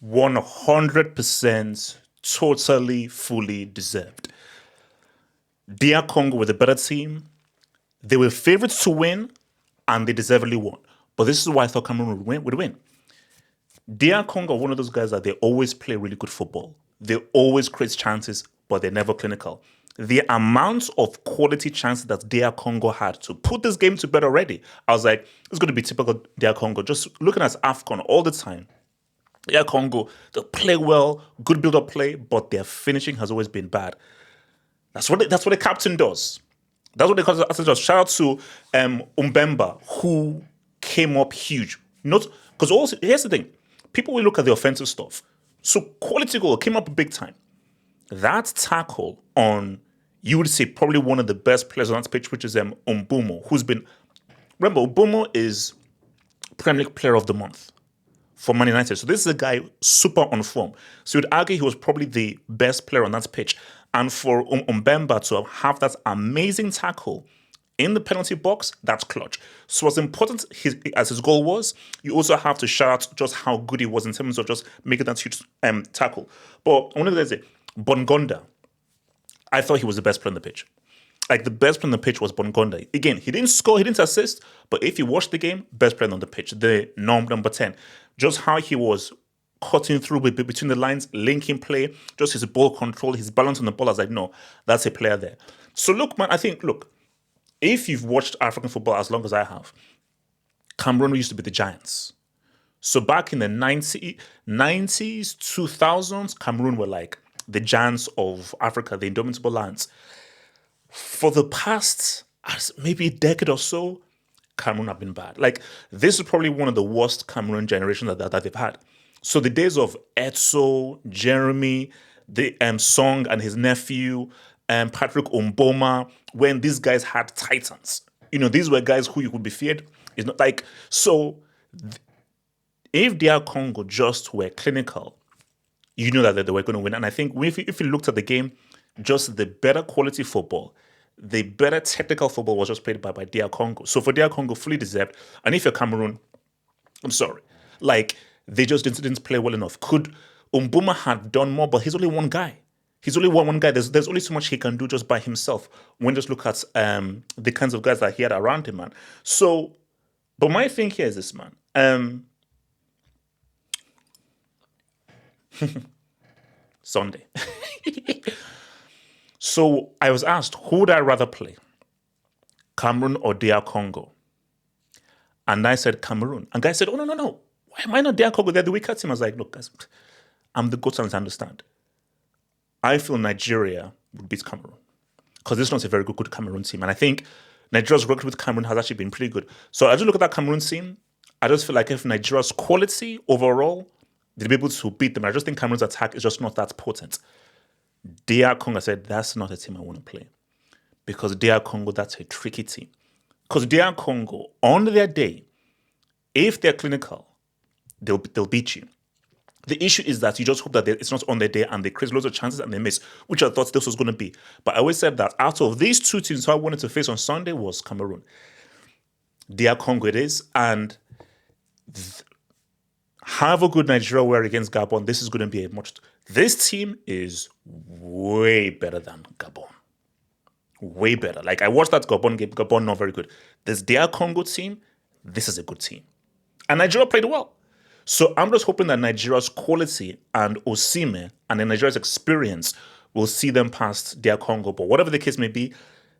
100% totally, fully deserved. DR Congo were the better team. They were favorites to win, and they deservedly won. But this is why I thought Cameroon would win. DR Congo are one of those guys that they always play really good football. They always create chances, but they're never clinical. The amount of quality chances that DR Congo had to put this game to bed already, I was like, it's going to be typical DR Congo. Just looking at AFCON all the time, DR Congo, they play well, good build-up play, but their finishing has always been bad. That's what the captain does. That's what the captain does. Shout out to Mbemba, who came up huge. Not because also here's the thing: people will look at the offensive stuff. So quality goal came up big time. That tackle on, you would say, probably one of the best players on that pitch, which is Umbumo, who's been. Remember, Umbumo is Premier League Player of the Month for Man United. So this is a guy super on form. So you'd argue he was probably the best player on that pitch. And for Mbemba to have that amazing tackle in the penalty box, that's clutch. So as important as his goal was, you also have to shout out just how good he was in terms of just making that huge tackle. But I wanted to say, Bongonda, I thought he was the best player on the pitch. Like, the best player on the pitch was Bongonda. Again, he didn't score, he didn't assist, but if you watch the game, best player on the pitch, the number 10. Just how he was cutting through between the lines, linking play, just his ball control, his balance on the ball. I was like, no, that's a player there. So look, man, if you've watched African football as long as I have, Cameroon used to be the Giants. So back in the 90s, 2000s, Cameroon were like the giants of Africa, the indomitable lions. For the past maybe a decade or so, Cameroon have been bad. Like, this is probably one of the worst Cameroon generations that they've had. So the days of Etso, Jeremy, the Song and his nephew, Patrick Omboma, when these guys had titans. These were guys who you could be feared. It's not like, so if DR Congo just were clinical, you know that they were going to win. And I think if you looked at the game, just the better quality football, the better technical football was just played by DR Congo. So for DR Congo, fully deserved. And if you're Cameroon, I'm sorry. Like, they just didn't play well enough. Could Umbuma had done more, but he's only one guy. He's only one guy. There's only so much he can do just by himself. When just look at the kinds of guys that he had around him, man. So, but my thing here is this, man. Sunday. So I was asked, who would I rather play? Cameroon or DR Congo? And I said Cameroon. And guys said, oh, no. Why am I not DR Congo? They're the weaker team. I was like, look, guys, I'm the goat and I understand. I feel Nigeria would beat Cameroon because this is not a very good Cameroon team. And I think Nigeria's record with Cameroon has actually been pretty good. So I just look at that Cameroon team. I just feel like if Nigeria's quality overall, they'll be able to beat them. I just think Cameroon's attack is just not that potent. DR Congo, I said, that's not a team I want to play. Because DR Congo, that's a tricky team. Because DR Congo, on their day, if they're clinical, they'll beat you. The issue is that you just hope that it's not on their day and they create loads of chances and they miss, which I thought this was going to be. But I always said that out of these two teams who I wanted to face on Sunday was Cameroon. DR Congo it is. And however good Nigeria were against Gabon, this is going to be this team is way better than Gabon. Way better. Like, I watched that Gabon game. Gabon, not very good. This DR Congo team, this is a good team. And Nigeria played well. So I'm just hoping that Nigeria's quality and Osimhen and Nigeria's experience will see them past DR Congo. But whatever the case may be,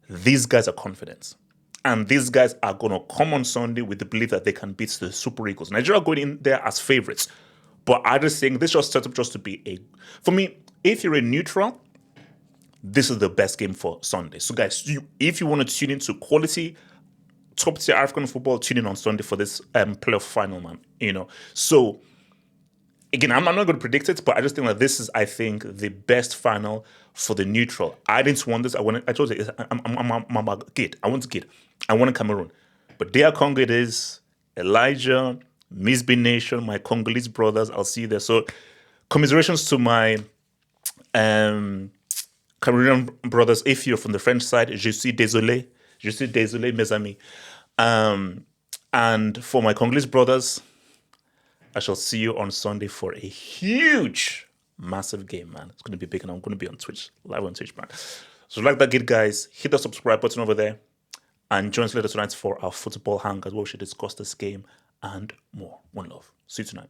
these guys are confident. And these guys are going to come on Sunday with the belief that they can beat the Super Eagles. Nigeria are going in there as favorites. But I just think this just set up just to be for me, if you're a neutral, this is the best game for Sunday. So guys, if you want to tune into quality, top tier African football, tune in on Sunday for this playoff final, man. So again, I'm not going to predict it, but I just think that this is, I think, the best final for the neutral. I didn't want this. I told you, I'm a kid. I want a kid. I want a Cameroon. But DR Congo it is. Elijah, Misby Nation, my Congolese brothers, I'll see you there. So commiserations to my Cameroonian brothers. If you're from the French side, je suis désolé, mes amis. And for my Congolese brothers, I shall see you on Sunday for a huge, massive game, man. It's going to be big, and I'm going to be on Twitch, live on Twitch, man. So like that, good guys, hit the subscribe button over there, and join us later tonight for our football hang as well. We should discuss this game and more. One love. See you tonight.